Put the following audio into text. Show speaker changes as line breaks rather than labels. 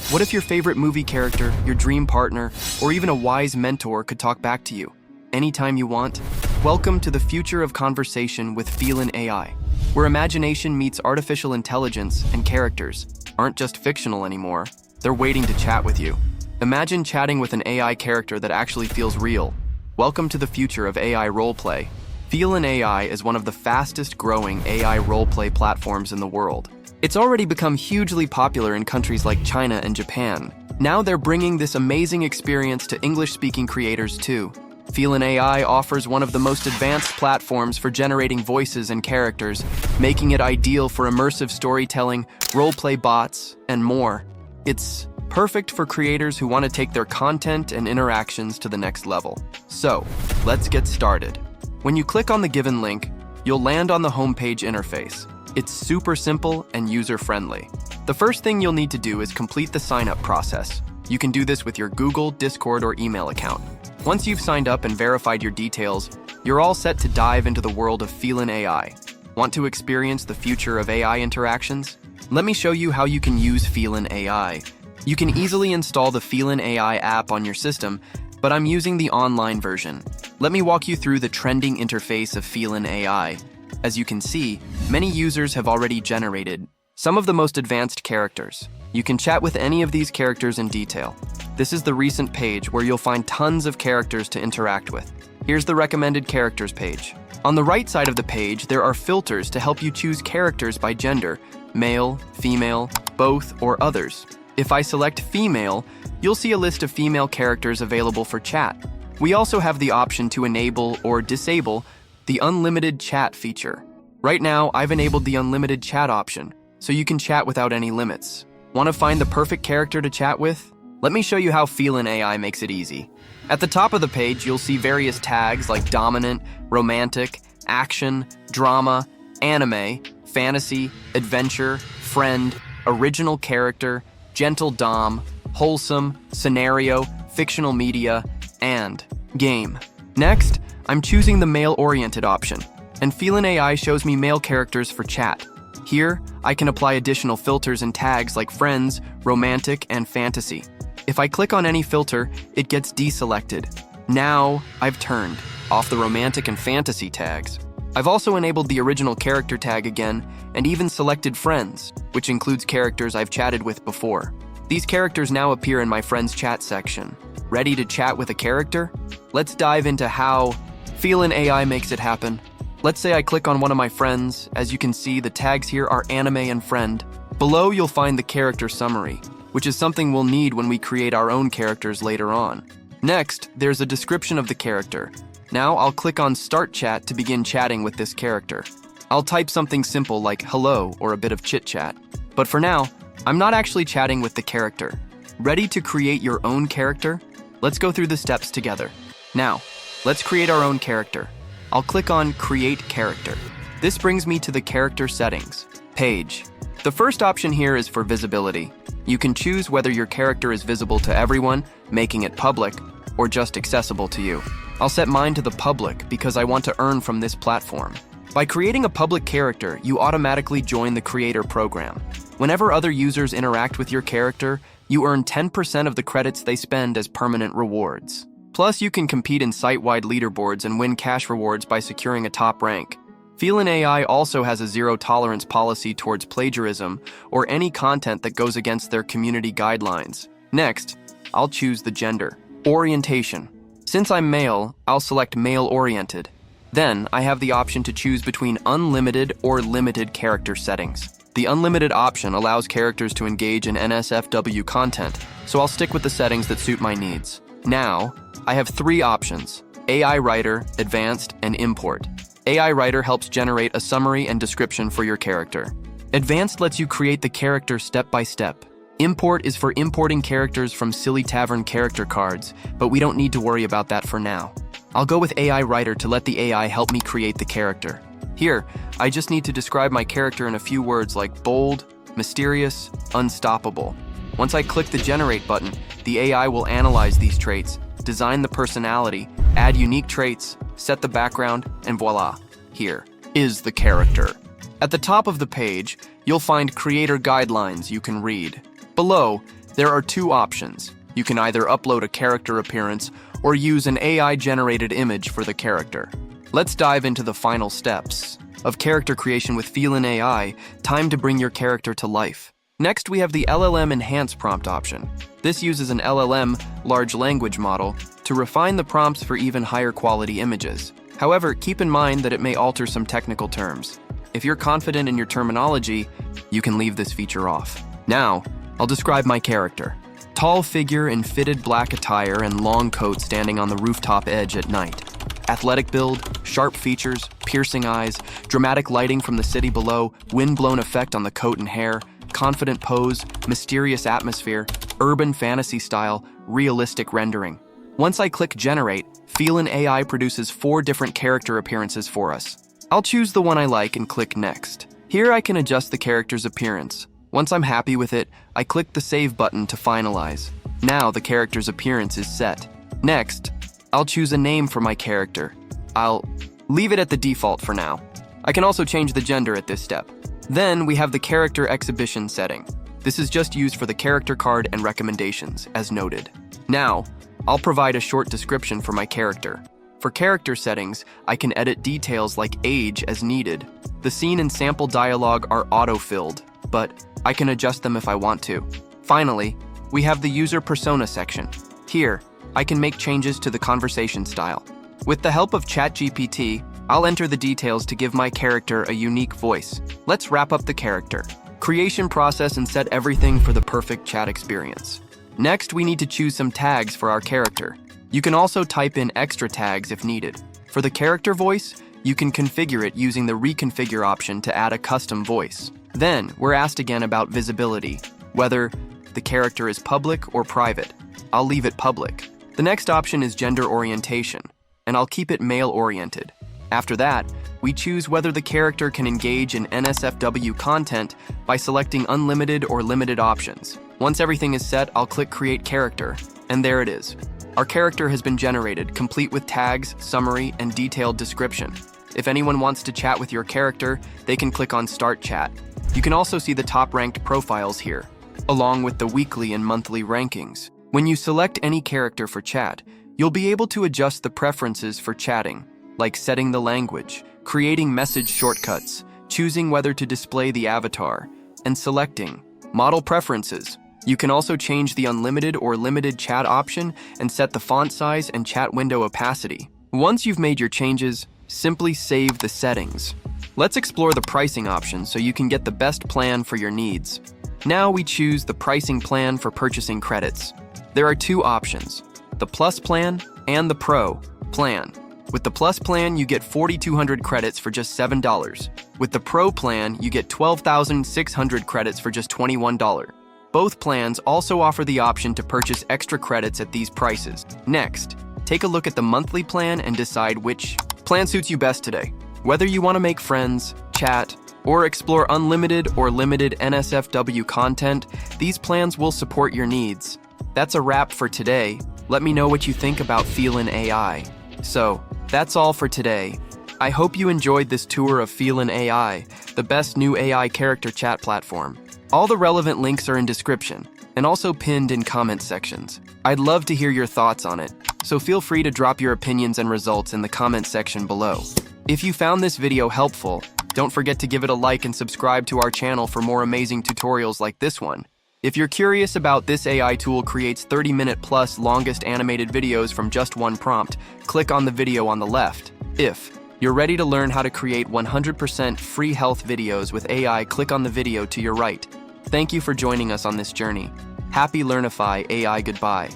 What if your favorite movie character, your dream partner, or even a wise mentor could talk back to you anytime you want? Welcome to the future of conversation with Feelin AI, where imagination meets artificial intelligence and characters aren't just fictional anymore, they're waiting to chat with you. Imagine chatting with an AI character that actually feels real. Welcome to the future of AI roleplay. Feelin AI is one of the fastest growing AI roleplay platforms in the world. It's already become hugely popular in countries like China and Japan. Now they're bringing this amazing experience to English-speaking creators too. Feelin AI offers one of the most advanced platforms for generating voices and characters, making it ideal for immersive storytelling, roleplay bots, and more. It's perfect for creators who want to take their content and interactions to the next level. So, let's get started. When you click on the given link, you'll land on the homepage interface. It's super simple and user-friendly. The first thing you'll need to do is complete the sign-up process. You can do this with your Google, Discord, or email account. Once you've signed up and verified your details, you're all set to dive into the world of Feelin AI. Want to experience the future of AI interactions? Let me show you how you can use Feelin AI. You can easily install the Feelin AI app on your system, but I'm using the online version. Let me walk you through the trending interface of Feelin AI. As you can see, many users have already generated some of the most advanced characters. You can chat with any of these characters in detail. This is the recent page where you'll find tons of characters to interact with. Here's the recommended characters page. On the right side of the page, there are filters to help you choose characters by gender, male, female, both, or others. If I select female, you'll see a list of female characters available for chat. We also have the option to enable or disable the unlimited chat feature. Right now, I've enabled the unlimited chat option, so you can chat without any limits. Want to find the perfect character to chat with? Let me show you how Feelin AI makes it easy. At the top of the page, you'll see various tags like dominant, romantic, action, drama, anime, fantasy, adventure, friend, original character, gentle dom, wholesome, scenario, fictional media, and game. Next, I'm choosing the male-oriented option, and Feelin AI shows me male characters for chat. Here, I can apply additional filters and tags like friends, romantic, and fantasy. If I click on any filter, it gets deselected. Now, I've turned off the romantic and fantasy tags. I've also enabled the original character tag again, and even selected friends, which includes characters I've chatted with before. These characters now appear in my friends chat section. Ready to chat with a character? Let's dive into how Feelin AI makes it happen. Let's say I click on one of my friends. As you can see, the tags here are anime and friend. Below, you'll find the character summary, which is something we'll need when we create our own characters later on. Next, there's a description of the character. Now I'll click on Start Chat to begin chatting with this character. I'll type something simple like hello or a bit of chit-chat. But for now, I'm not actually chatting with the character. Ready to create your own character? Let's go through the steps together. Now, let's create our own character. I'll click on Create Character. This brings me to the Character Settings page. The first option here is for visibility. You can choose whether your character is visible to everyone, making it public, or just accessible to you. I'll set mine to the public because I want to earn from this platform. By creating a public character, you automatically join the creator program. Whenever other users interact with your character, you earn 10% of the credits they spend as permanent rewards. Plus, you can compete in site-wide leaderboards and win cash rewards by securing a top rank. Feelin AI also has a zero-tolerance policy towards plagiarism or any content that goes against their community guidelines. Next, I'll choose the gender. Orientation. Since I'm male, I'll select male-oriented. Then, I have the option to choose between unlimited or limited character settings. The unlimited option allows characters to engage in NSFW content, so I'll stick with the settings that suit my needs. Now, I have three options: AI Writer, Advanced, and Import. AI Writer helps generate a summary and description for your character. Advanced lets you create the character step by step. Import is for importing characters from Silly Tavern character cards, but we don't need to worry about that for now. I'll go with AI Writer to let the AI help me create the character. Here, I just need to describe my character in a few words like bold, mysterious, unstoppable. Once I click the Generate button, the AI will analyze these traits, design the personality, add unique traits, set the background, and voila, here is the character. At the top of the page, you'll find creator guidelines you can read. Below, There are two options. You can either upload a character appearance or use an AI-generated image for the character. Let's dive into the final steps of character creation with Feelin AI. Time to bring your character to life. Next, we have the LLM Enhance prompt option. This uses an LLM, large language model, to refine the prompts for even higher quality images. However, keep in mind that it may alter some technical terms. If you're confident in your terminology, you can leave this feature off. Now, I'll describe my character. Tall figure in fitted black attire and long coat standing on the rooftop edge at night. Athletic build, sharp features, piercing eyes, dramatic lighting from the city below, wind-blown effect on the coat and hair, confident pose, mysterious atmosphere, urban fantasy style, realistic rendering. Once I click Generate, Feelin AI produces 4 different character appearances for us. I'll choose the one I like and click Next. Here I can adjust the character's appearance. Once I'm happy with it, I click the Save button to finalize. Now the character's appearance is set. Next, I'll choose a name for my character. I'll leave it at the default for now. I can also change the gender at this step. Then we have the character exhibition setting. This is just used for the character card and recommendations, as noted. Now, I'll provide a short description for my character. For character settings, I can edit details like age as needed. The scene and sample dialogue are auto-filled, but I can adjust them if I want to. Finally, we have the user persona section. Here, I can make changes to the conversation style. With the help of ChatGPT, I'll enter the details to give my character a unique voice. Let's wrap up the character creation process and set everything for the perfect chat experience. Next, we need to choose some tags for our character. You can also type in extra tags if needed. For the character voice, you can configure it using the reconfigure option to add a custom voice. Then, we're asked again about visibility, whether the character is public or private. I'll leave it public. The next option is gender orientation, and I'll keep it male-oriented. After that, we choose whether the character can engage in NSFW content by selecting unlimited or limited options. Once everything is set, I'll click Create Character, and there it is. Our character has been generated, complete with tags, summary, and detailed description. If anyone wants to chat with your character, they can click on Start Chat. You can also see the top-ranked profiles here, along with the weekly and monthly rankings. When you select any character for chat, you'll be able to adjust the preferences for chatting, like setting the language, creating message shortcuts, choosing whether to display the avatar, and selecting model preferences. You can also change the unlimited or limited chat option and set the font size and chat window opacity. Once you've made your changes, simply save the settings. Let's explore the pricing options so you can get the best plan for your needs. Now we choose the pricing plan for purchasing credits. There are 2 options, the Plus plan and the Pro plan. With the Plus plan, you get 4,200 credits for just $7. With the Pro plan, you get 12,600 credits for just $21. Both plans also offer the option to purchase extra credits at these prices. Next, take a look at the monthly plan and decide which plan suits you best today. Whether you want to make friends, chat, or explore unlimited or limited NSFW content, these plans will support your needs. That's a wrap for today. Let me know what you think about Feelin AI. So, that's all for today. I hope you enjoyed this tour of Feelin AI, the best new AI character chat platform. All the relevant links are in description and also pinned in comment sections. I'd love to hear your thoughts on it, so feel free to drop your opinions and results in the comment section below. If you found this video helpful, don't forget to give it a like and subscribe to our channel for more amazing tutorials like this one. If you're curious about this AI tool creates 30-minute plus longest animated videos from just one prompt, click on the video on the left. If you're ready to learn how to create 100% free health videos with AI, click on the video to your right. Thank you for joining us on this journey. Happy Learnify AI, goodbye.